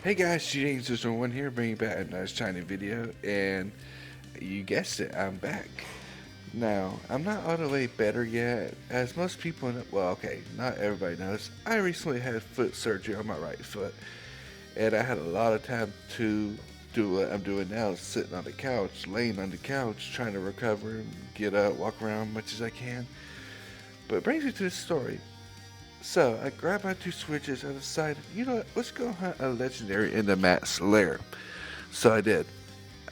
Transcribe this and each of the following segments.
Hey guys, GJ1 here, bringing back another shiny video, and you guessed it, I'm back. Now, I'm not all the way better yet, as most people know, well, okay, not everybody knows, I recently had foot surgery on my right foot, and I had a lot of time to do what I'm doing now, sitting on the couch, laying on the couch, trying to recover, get up, walk around as much as I can. But it brings me to this story. So I grabbed my two switches and decided, you know what, let's go hunt a legendary in the Matt's lair. So I did.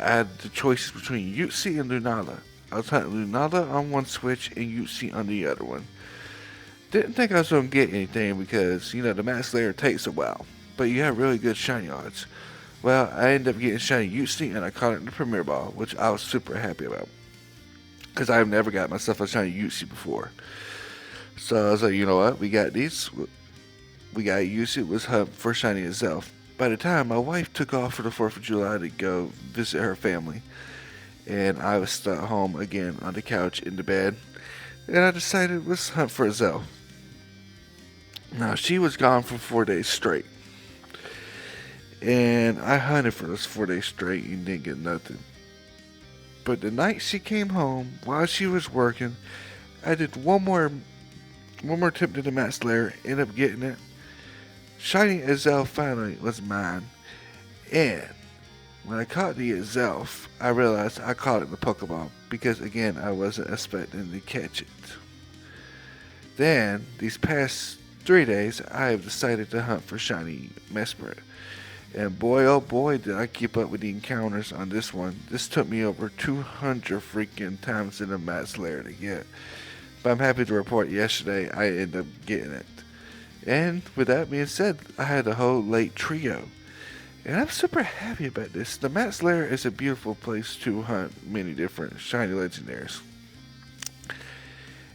I had the choices between Yutzi and Lunala. I was hunting Lunala on one switch and Yutzi on the other one. Didn't think I was going to get anything because, the Matt's lair takes a while. But you have really good shiny odds. Well, I ended up getting shiny Yutzi and I caught it in the Premier Ball, which I was super happy about. Because I've never got myself a shiny Yutzi before. So I was like, you know what? We got these. We got to use it. Let's hunt for shiny itself. By the time my wife took off for the 4th of July to go visit her family, and I was stuck home again on the couch in the bed, and I decided let's hunt for Zell. Now she was gone for 4 days straight, and I hunted for those 4 days straight and didn't get nothing. But the night she came home, while she was working, I did one more attempt at the Matt's lair, ended up getting it. Shiny Azelf finally was mine. And when I caught the Azelf, I realized I caught it in the Pokeball because, again, I wasn't expecting to catch it. Then, these past 3 days, I have decided to hunt for shiny Mesprit. And boy, oh boy, did I keep up with the encounters on this one. This took me over 200 freaking times in the Matt's lair to get. But I'm happy to report yesterday I ended up getting it. And with that being said, I had the whole lake trio. And I'm super happy about this. The Matt's Lair is a beautiful place to hunt many different shiny legendaries.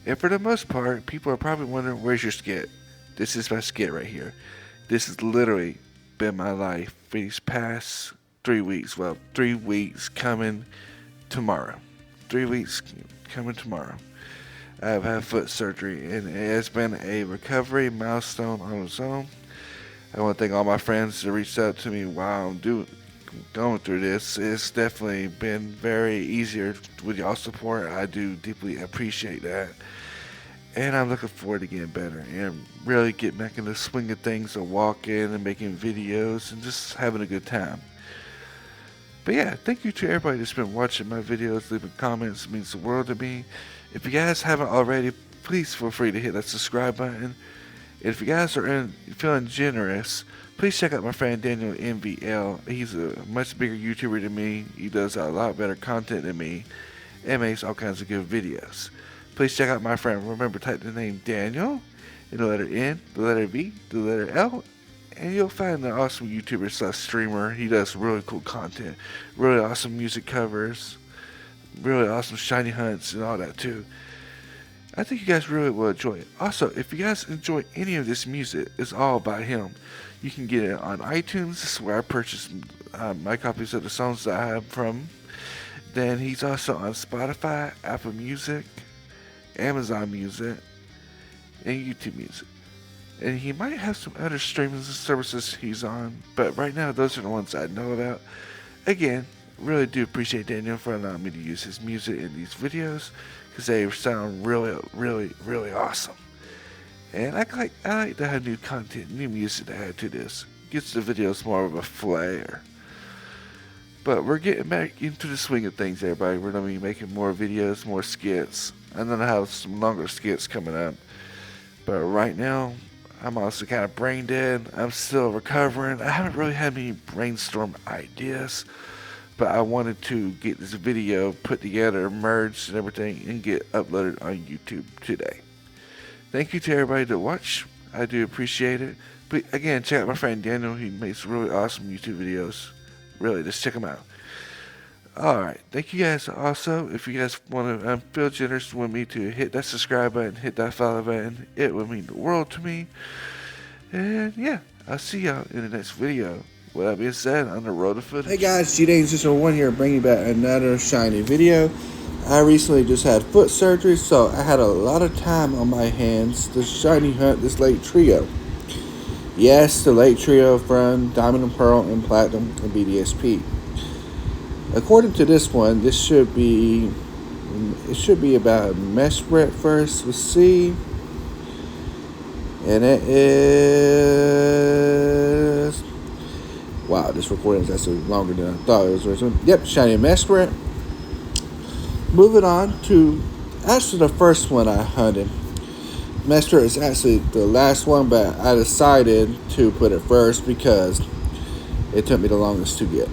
And for the most part, people are probably wondering, where's your skit? This is my skit right here. This has literally been my life for these past 3 weeks. Well, 3 weeks coming tomorrow. 3 weeks coming tomorrow. I've had foot surgery, and it has been a recovery milestone on its own. I want to thank all my friends that reached out to me while I'm going through this. It's definitely been very easier with y'all support. I do deeply appreciate that. And I'm looking forward to getting better and really getting back in the swing of things of walking and making videos and just having a good time. But yeah, thank you to everybody that's been watching my videos, leaving comments. It means the world to me. If you guys haven't already, please feel free to hit that subscribe button. And if you guys are feeling generous, please check out my friend Daniel NVL. He's a much bigger YouTuber than me. He does a lot better content than me and makes all kinds of good videos. Please check out my friend. Remember, type the name Daniel and the letter N, the letter V, the letter L, and you'll find an awesome YouTuber slash streamer. He does really cool content, really awesome music covers, really awesome shiny hunts and all that too. I think you guys really will enjoy it. Also, if you guys enjoy any of this music, it's all by him. You can get it on iTunes. This is where I purchased my copies of the songs that I have from. Then he's also on Spotify, Apple Music, Amazon Music, and YouTube Music. And he might have some other streaming services he's on, but right now those are the ones I know about. Again, really do appreciate Daniel for allowing me to use his music in these videos because they sound really, really, really awesome. And I like to have new content, new music to add to this. Gets the videos more of a flair. But we're getting back into the swing of things, everybody. We're going to be making more videos, more skits. I'm going to have some longer skits coming up. But right now, I'm also kind of brain dead. I'm still recovering. I haven't really had any brainstorm ideas. But I wanted to get this video put together, merged and everything, and get uploaded on YouTube today. Thank you to everybody that watched. I do appreciate it. But again, check out my friend Daniel. He makes really awesome YouTube videos. Really, just check him out. Alright, thank you guys. Also, if you guys want to feel generous with me to hit that subscribe button, hit that follow button, it would mean the world to me. And yeah, I'll see y'all in the next video. With that being said, on the road to footage. Hey guys, GJ1 here, bringing back another shiny video. I recently just had foot surgery, so I had a lot of time on my hands to shiny hunt this lake trio. Yes, the Lake Trio from Diamond and Pearl and Platinum and BDSP. According to this one, it should be about Mesprit first. Let's see. And it is, wow, this recording is actually longer than I thought it was originally. Yep, Shiny Mesprit. Moving on to actually the first one I hunted. Mesprit is actually the last one, but I decided to put it first because it took me the longest to get.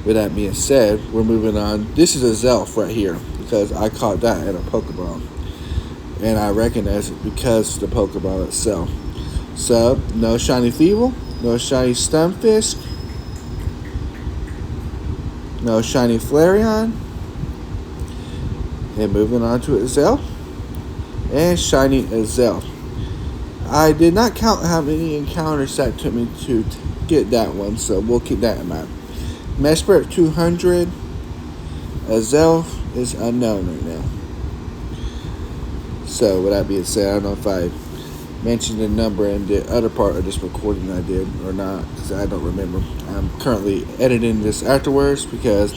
With that being said, we're moving on. This is a Zelf right here because I caught that at a Pokeball. And I recognize it because of the Pokeball itself. So, no Shiny Feeble, no Shiny Stunfisk, no Shiny Flareon. And moving on to Zelf. And Shiny Zelf. I did not count how many encounters that took me to get that one, so we'll keep that in mind. Mesprit 200. Zelf is unknown right now. So, with that being said, I don't know if I mentioned the number in the other part of this recording I did or not, because I don't remember. I'm currently editing this afterwards because,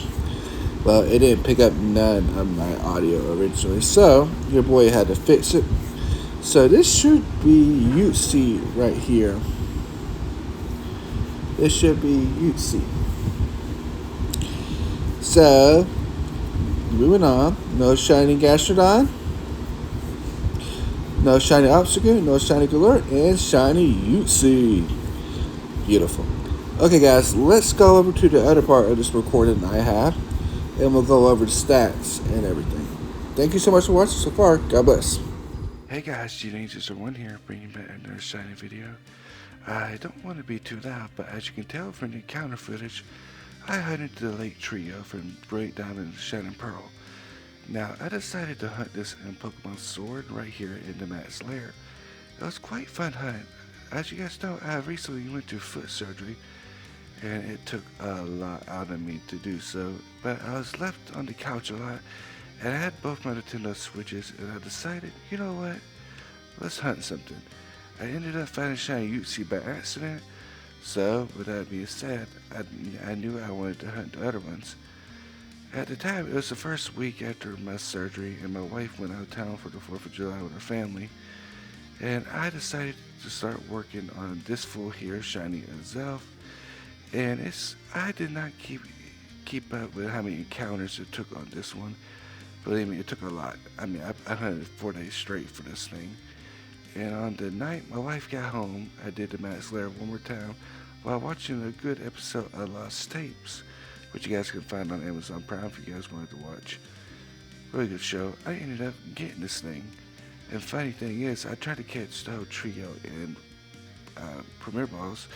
well, it didn't pick up none of my audio originally. So, your boy had to fix it. So, this should be UC right here. This should be UC. So, moving on. No Shiny Gastrodon. No Shiny Obstacle, no Shiny Galore, and Shiny UC. Beautiful. Okay, guys, let's go over to the other part of this recording I have, and we'll go over the stats and everything. Thank you so much for watching so far. God bless. Hey guys, G-Ninjas1 here, bringing back another shiny video. I don't want to be too loud, but as you can tell from the encounter footage, I hunted the Lake Trio from Brilliant Diamond and Shining Pearl. Now, I decided to hunt this in Pokemon Sword right here in the Matt's Lair. It was quite fun hunt. As you guys know, I recently went through foot surgery, and it took a lot out of me to do so. But I was left on the couch a lot, and I had both my Nintendo Switches, and I decided, you know what, let's hunt something. I ended up finding Shiny Uxie by accident, so with that being said, I knew I wanted to hunt the other ones. At the time, it was the first week after my surgery, and my wife went out of town for the 4th of July with her family. And I decided to start working on this fool here, Shiny Zelf. And I did not keep up with how many encounters it took on this one. Believe me, it took a lot. I mean, I hunted 4 days straight for this thing. And on the night my wife got home, I did the Matt's Lair one more time while watching a good episode of Lost Tapes, which you guys can find on Amazon Prime if you guys wanted to watch. Really good show. I ended up getting this thing. And funny thing is, I tried to catch the whole trio in Premier Balls.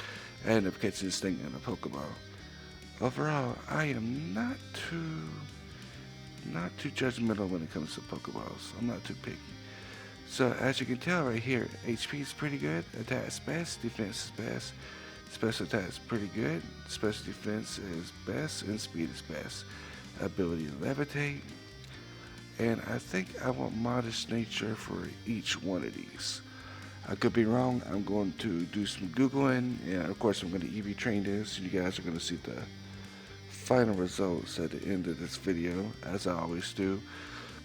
I ended up catching this thing in a Pokeball. Overall, I am not too judgmental when it comes to Pokeballs. I'm not too picky. So as you can tell right here, HP is pretty good, attack is best, defense is best. Special attack is pretty good, special defense is best, and speed is best. Ability to levitate, and I think I want modest nature for each one of these. I could be wrong. I'm going to do some Googling, and of course I'm going to EV train this, and you guys are going to see the final results at the end of this video, as I always do.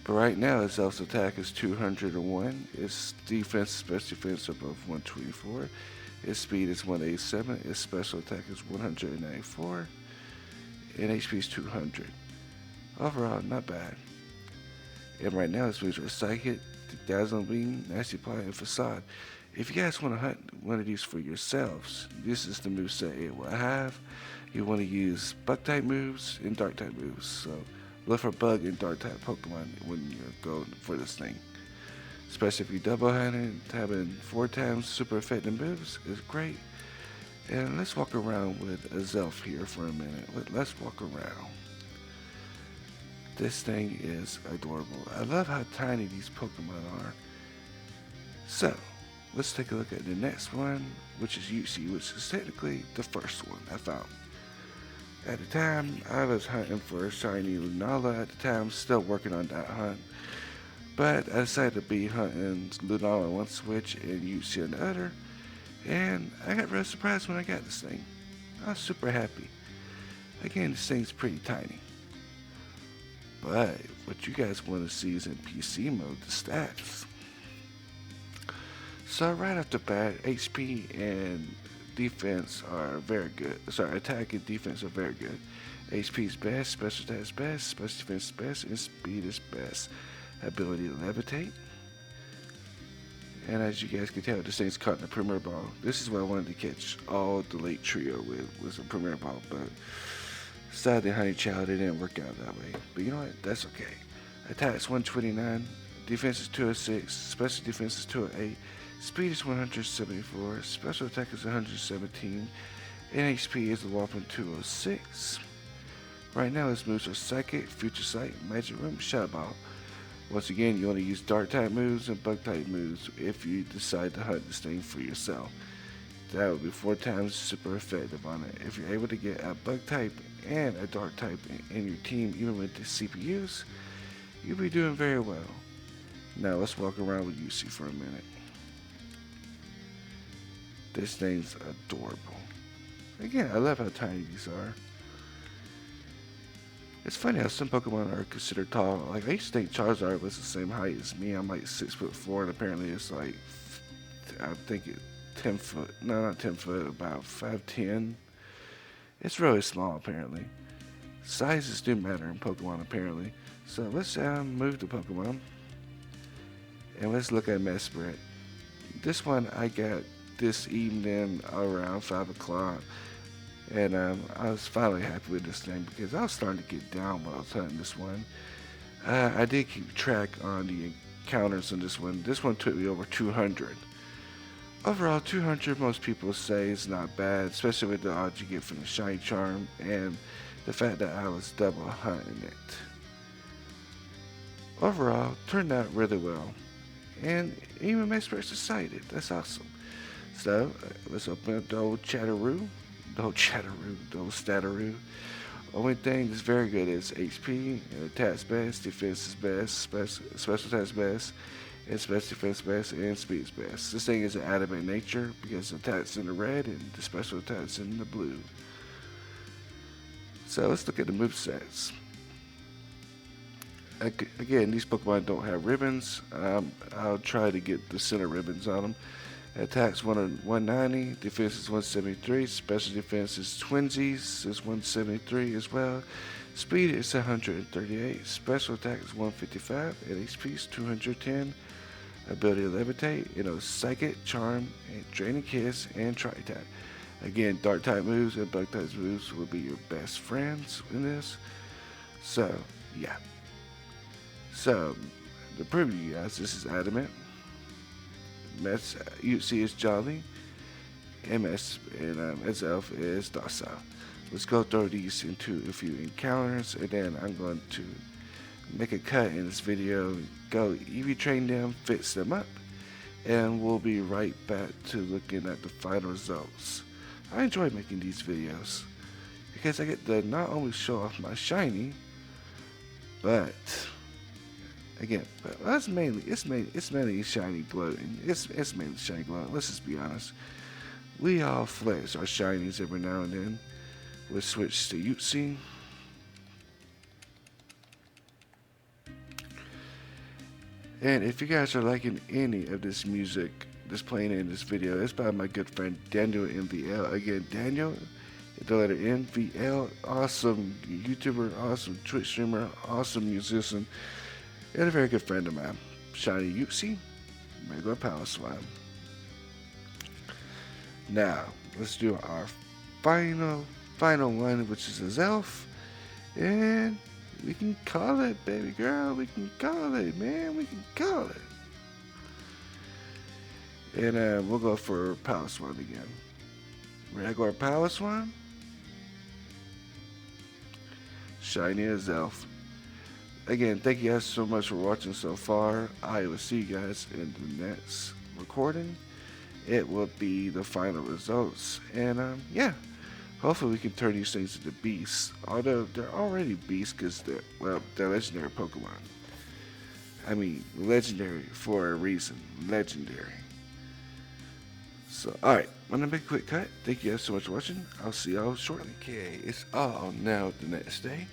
But right now, its Zelf's attack is 201, its defense, special defense are both 124. Its speed is 187, its special attack is 194, and HP is 200. Overall, not bad. And right now, its moves are Psychic, Dazzling Beam, Nasty Plot, and Facade. If you guys want to hunt one of these for yourselves, this is the moveset it will have. You want to use Bug-type moves and Dark-type moves. So look for Bug and Dark-type Pokemon when you're going for this thing. Especially if you double hunting, having 4 times super effective moves is great. And let's walk around with a Zelf here for a minute. Let's walk around. This thing is adorable. I love how tiny these Pokemon are. So, let's take a look at the next one, which is UC, which is technically the first one I found. At the time, I was hunting for Shiny Lunala at the time, still working on that hunt. But I decided to be hunting Lunala on one switch and UC on the other. And I got real surprised when I got this thing. I was super happy. Again, this thing's pretty tiny. But what you guys want to see is in PC mode, the stats. So right off the bat, HP and defense are very good. Sorry, attack and defense are very good. HP is best, special attack is best, special defense is best, and speed is best. Ability to levitate. And as you guys can tell, this thing's caught in a premier ball. This is what I wanted to catch all the Lake Trio with, was a premier ball, but sadly, Honey Child, it didn't work out that way. But you know what? That's okay. Attack's 129, defense is 206, special defense is 208, speed is 174, special attack is 117, and HP is a whopping 206. Right now, his moves are Psychic, Future Sight, Magic Room, Shadow Ball. Once again, you only use Dark type moves and Bug type moves if you decide to hunt this thing for yourself. That would be 4 times super effective on it. If you're able to get a Bug type and a Dark type in your team, even with the CPUs, you'll be doing very well. Now let's walk around with UC for a minute. This thing's adorable. Again, I love how tiny these are. It's funny how some Pokemon are considered tall. Like, I used to think Charizard was the same height as me. I'm like 6'4", and apparently it's like, I think it 10 foot. No, not 10 foot, about 5'10". It's really small, apparently. Sizes do matter in Pokemon, apparently. So let's move the Pokemon. And let's look at Mesprit. This one I got this evening around 5 o'clock. And I was finally happy with this thing because I was starting to get down when I was hunting this one. I did keep track on the encounters on this one. This one took me over 200. Overall, 200 most people say is not bad, especially with the odds you get from the Shiny Charm and the fact that I was double hunting it. Overall, turned out really well. And even Mesprit's excited. That's awesome. So, let's open up the old Chatteroo. The old Stataroo. Only thing that's very good is HP, and attack's best, defense is best, special attack's best, and special defense best, and speed's best. This thing is an adamant nature because the attack's in the red and the special attack's in the blue. So let's look at the movesets. Again, these Pokemon don't have ribbons. I'll try to get the center ribbons on them. Attacks 190, defense is 173, special defense is twinsies is 173 as well. Speed is 138, special attack is 155, and HP is 210. Ability to levitate, Psychic, Charm, and Draining Kiss, and Tri-Attack. Again, Dark type moves and Bug type moves will be your best friends in this. So, yeah. So, to prove to you guys, this is Adamant. UC is Jolly, MS and itself is Docile. Let's go throw these into a few encounters, and then I'm going to make a cut in this video, go EV train them, fix them up, and we'll be right back to looking at the final results. I enjoy making these videos because I get to not only show off my shiny, but again, but it's mainly shiny gloating. It's mainly shiny gloating. Let's just be honest. We all flex our shinies every now and then. We'll switch to Utsi. And if you guys are liking any of this music that's playing in this video, it's by my good friend Daniel MVL. Again, Daniel, the letter NVL, awesome YouTuber, awesome Twitch streamer, awesome musician, and a very good friend of mine. Shiny Utsi, regular Power Slime. Now, let's do our final one, which is a Zelf. And we can call it, baby girl. We can call it, man. We can call it. And we'll go for Power Swan again. Regular Power Swan. Shiny as Zelf. Again, thank you guys so much for watching so far. I will see you guys in the next recording. It will be the final results. And yeah, hopefully we can turn these things into beasts. Although they're already beasts because they're legendary Pokemon. I mean, legendary for a reason. Legendary. So, alright, I'm gonna make a quick cut. Thank you guys so much for watching. I'll see y'all shortly. Okay, it's all now the next day.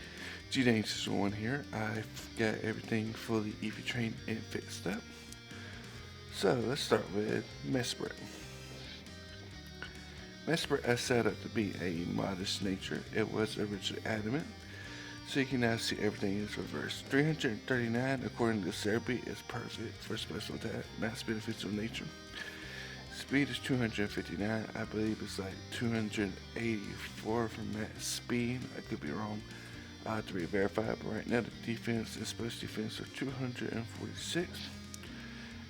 G-Danes is one here. I've got everything fully EV trained and fixed up. So, let's start with Mesprit. Mesprit is set up to be a modest nature. It was originally adamant. So you can now see everything is reversed. 339 according to Cerebi is perfect for special attack, max benefits of nature. Speed is 259. I believe it's like 284 for max speed. I could be wrong. I have to re-verify, but right now the defense and special defense are 246.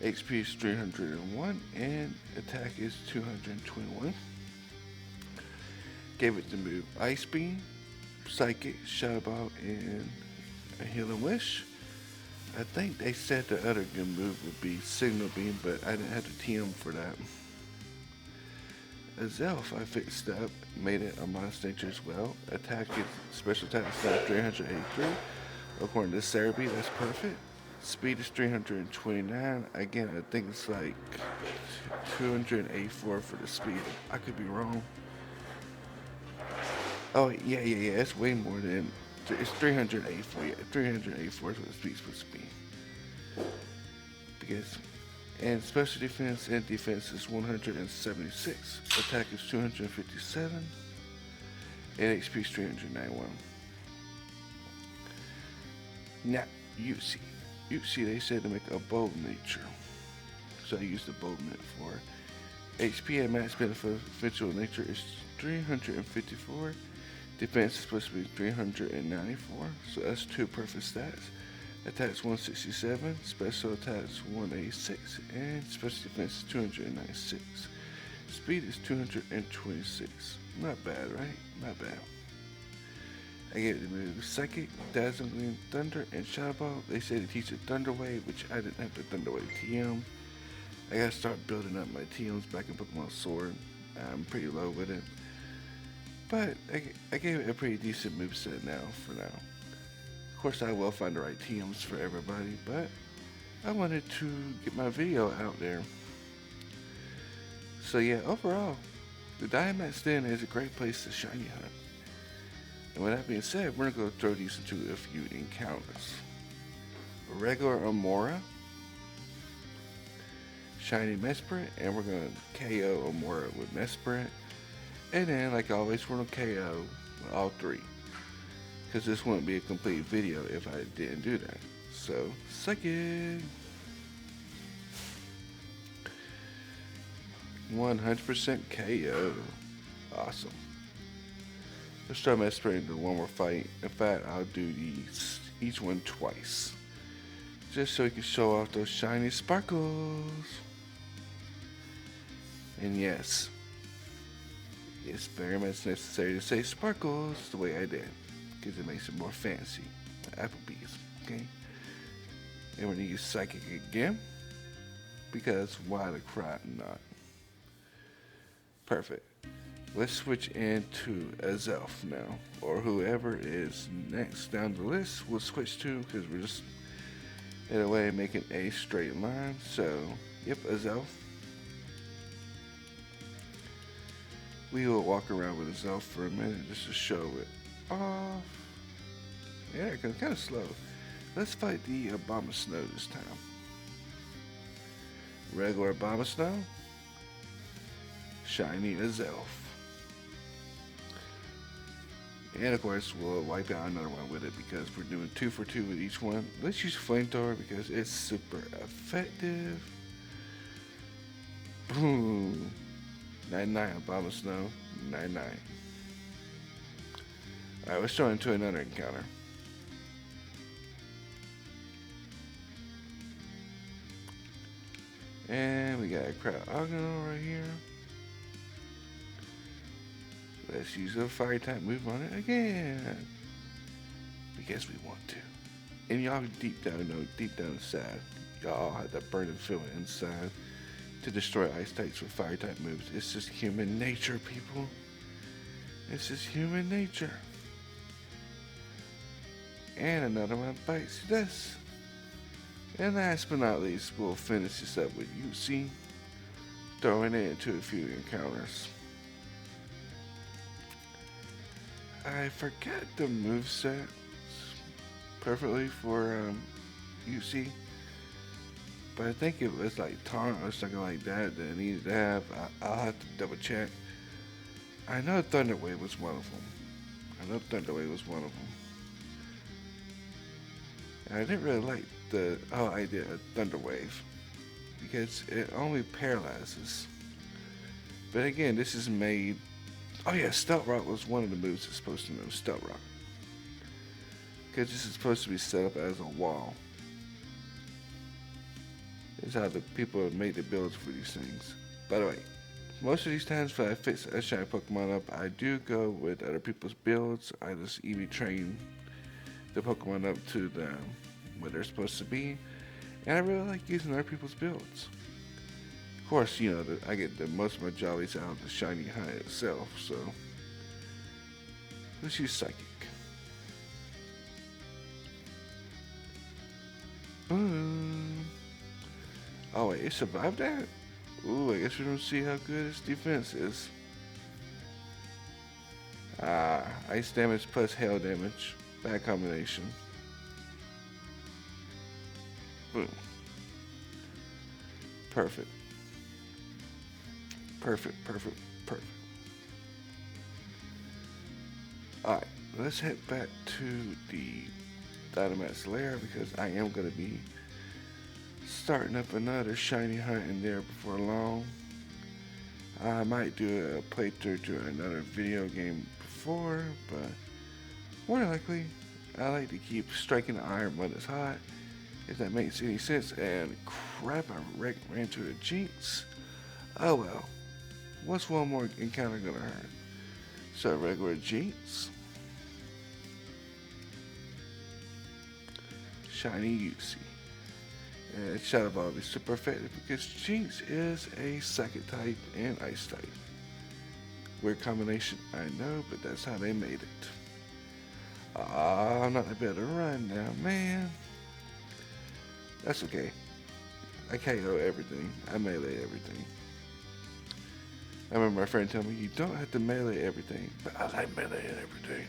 HP is 301 and attack is 221. Gave it the move Ice Beam, Psychic, Shadow Ball, and a Healing Wish. I think they said the other good move would be Signal Beam, but I didn't have the TM for that. As Elf, I fixed up, made it a modest nature as well. Attack is special attack is now 383. According to Cerebi, that's perfect. Speed is 329. Again, I think it's like 284 for the speed. I could be wrong. Oh, yeah, it's way more than, it's 384, yeah, 384 is what the speed's supposed to be. Because, and special defense and defense is 176, attack is 257, and HP is 391. Now, you see they said to make a bold nature, so I used the bold net for HP at max beneficial nature is 354. Defense is supposed to be 394, so that's two perfect stats. Attacks 167, special attacks 186, and special defense is 296. Speed is 226. Not bad, right? Not bad. I gave it the move Psychic, Dazzling Thunder, and Shadow Ball. They say to teach a Thunder Wave, which I didn't have the Thunder Wave TM. I gotta start building up my TMs back in Pokemon Sword. I'm pretty low with it. But I gave it a pretty decent moveset now, for now. Of course, I will find the right TMs for everybody, but I wanted to get my video out there. So yeah, overall, the Dynamax Den is a great place to shiny hunt. And with that being said, we're going to go throw these into a few encounters. Regular Amora, Shiny Mesprit, and we're going to KO Amora with Mesprit. And then, like always, we're going to KO all three. Because this wouldn't be a complete video if I didn't do that. So, suck it. 100% KO. Awesome. Let's try Mesprit into one more fight. In fact, I'll do these, each one twice. Just so we can show off those shiny sparkles. And yes, it's very much necessary to say sparkles the way I did, because it makes it more fancy. Applebee's, okay? And we're gonna use Psychic again, because why the crap not? Perfect. Let's switch into a Zelf now, or whoever is next down the list we'll switch to, because we're just in a way making a straight line. So, yep, a Zelf. We will walk around with a Zelf for a minute just to show it off. Yeah, it's kind of slow. Let's fight the Abomasnow this time. Regular Abomasnow. Shiny Zelf. And of course, we'll wipe out another one with it because we're doing 2 for 2 with each one. Let's use Flamethrower because it's super effective. Boom. 99 Abomasnow. 99. Alright, let's go into another encounter. And we got a Crowd Ogno right here. Let's use a fire type move on it again. Because we want to. And y'all deep down know, deep down inside, y'all have that burning feeling inside to destroy ice types with fire type moves. It's just human nature, people. It's just human nature. And another one bites this. And last but not least, we'll finish this up with UC. throwing it into a few encounters. I forget the moveset perfectly for UC, but I think it was like taunt or something like that that I needed to have. I'll have to double check. I know Thunder Wave was one of them. And I didn't really like the whole idea of Thunder Wave because it only paralyzes. But again, this is made. Oh yeah, Stealth Rock was one of the moves that's supposed to know Stealth Rock. Because this is supposed to be set up as a wall. This is how the people have made the builds for these things. By the way, most of these times when I fix a shiny Pokemon up, I do go with other people's builds. I just EV train the Pokemon up to where they're supposed to be. And I really like using other people's builds. Of course, you know, I get the most of my jollies out of the shiny hunt itself, so let's use Psychic. Oh wait, it survived that? Ooh, I guess we don't see how good its defense is. Ice damage plus hail damage. Bad combination. Boom. Perfect. Perfect. Alright, let's head back to the Dynamax lair because I am going to be starting up another shiny hunt in there before long. I might do a playthrough to another video game before, but more likely I like to keep striking the iron when it's hot, if that makes any sense. And crap, I ran into a Jinx. Oh well, what's one more encounter gonna hurt? So regular Jinx, shiny UC. And Shadow Ball is super effective because Jinx is a Psychic type and Ice type. Weird combination, I know, but that's how they made it. I'm not able to run now, man. That's okay. I KO everything. I melee everything. I remember my friend telling me, you don't have to melee everything, but I like meleeing everything.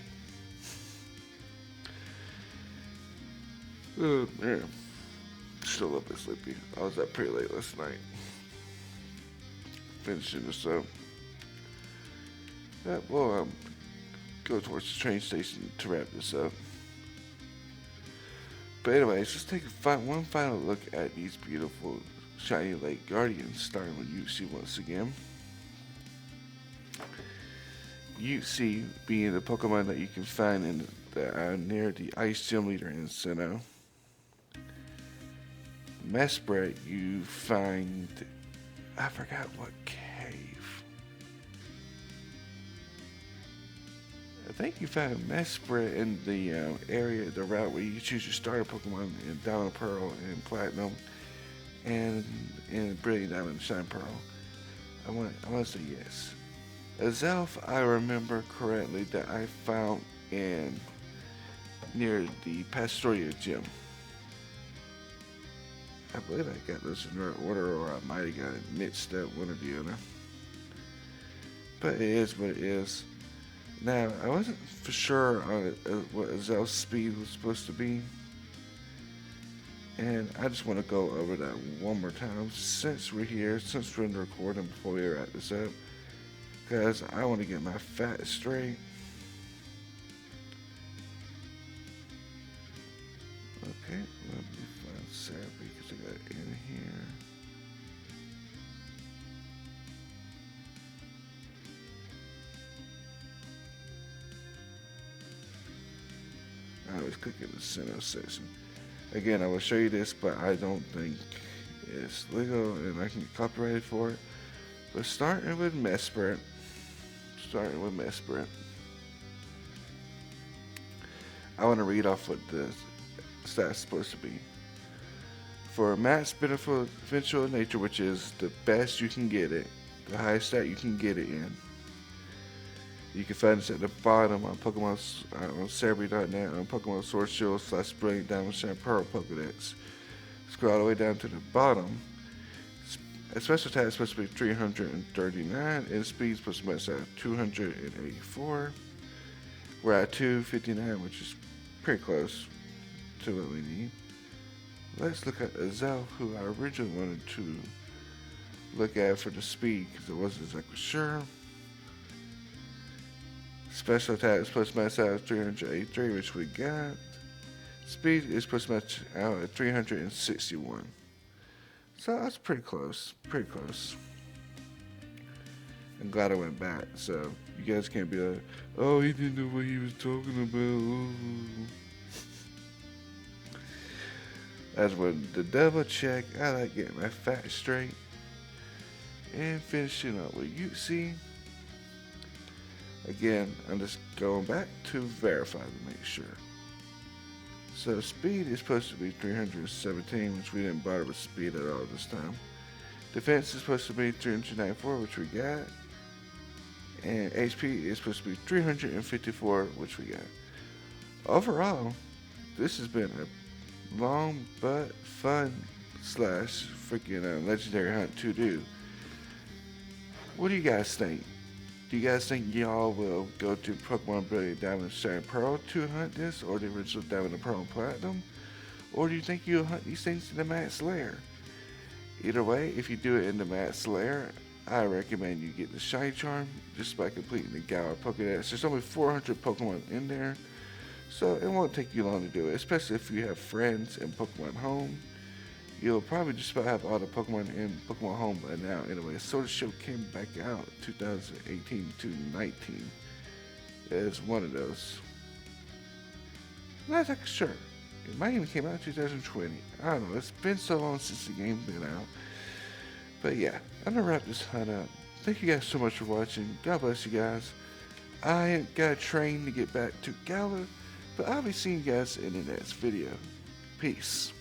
Oh, man. Still a little bit sleepy. I was up pretty late last night. Finishing this up. Yeah, we'll go towards the train station to wrap this up. But anyways, let's take one final look at these beautiful Shiny Lake Guardians, starting with UC once again. UC being the Pokemon that you can find near the Ice Gym Leader in Sinnoh. Mesprit you find, I forgot what cave. I think you find Mesprit in the area, the route where you choose your starter Pokemon in Diamond Pearl and Platinum, and in Brilliant Diamond and Shine Pearl. I want to say yes. Azelf, I remember correctly that I found near the Pastoria Gym. I believe I got this in the right order, or I might have got it mixed up, one or the other. But it is what it is. Now, I wasn't for sure on what Azelf's speed was supposed to be. And I just want to go over that one more time since we're here, since we're in the recording before we wrap this up. Because I want to get my facts straight. Okay, let me find Sappy because I got it in here. I was clicking the Sinnoh section. Again, I will show you this, but I don't think it's legal and I can get copyrighted for it. But starting with Mesprit. I want to read off what the stats supposed to be. For max beneficial nature, which is the best you can get it, the highest stat you can get it in. You can find this at the bottom on Pokemon on Cerebi.net on Pokemon Sword&Shield / Brilliant Diamond Shine Pearl Pokedex. Scroll all the way down to the bottom. A special attack is supposed to be 339, and speed is supposed to max out at 284. We're at 259, which is pretty close to what we need. Let's look at Azel, who I originally wanted to look at for the speed because I wasn't exactly sure. Special attack is supposed to max out at 383, which we got. Speed is supposed to max out at 361. So that's pretty close. Pretty close. I'm glad I went back, so you guys can't be like, oh, he didn't know what he was talking about. As with the double check, I like getting my facts straight. And finishing up with Utsi. Again, I'm just going back to verify to make sure. So speed is supposed to be 317, which we didn't bother with speed at all this time. Defense is supposed to be 394, which we got. And HP is supposed to be 354, which we got. Overall, this has been a long but fun slash freaking legendary hunt to do. What do you guys think? Do you guys think y'all will go to Pokemon Brilliant Diamond Shining Pearl to hunt this, or the original Diamond and Pearl and Platinum? Or do you think you'll hunt these things in the Max Lair? Either way, if you do it in the Max Lair, I recommend you get the Shiny Charm just by completing the Galar Pokédex. There's only 400 Pokemon in there, so it won't take you long to do it, especially if you have friends in Pokemon Home. You'll probably just about have all the Pokemon in Pokemon Home by now. Anyway, Sword&Shield came back out 2018 to 19 as one of those. I'm not exactly sure. It might even came out in 2020. I don't know. It's been so long since the game's been out. But yeah, I'm going to wrap this hunt up. Thank you guys so much for watching. God bless you guys. I got to train to get back to Galar, but I'll be seeing you guys in the next video. Peace.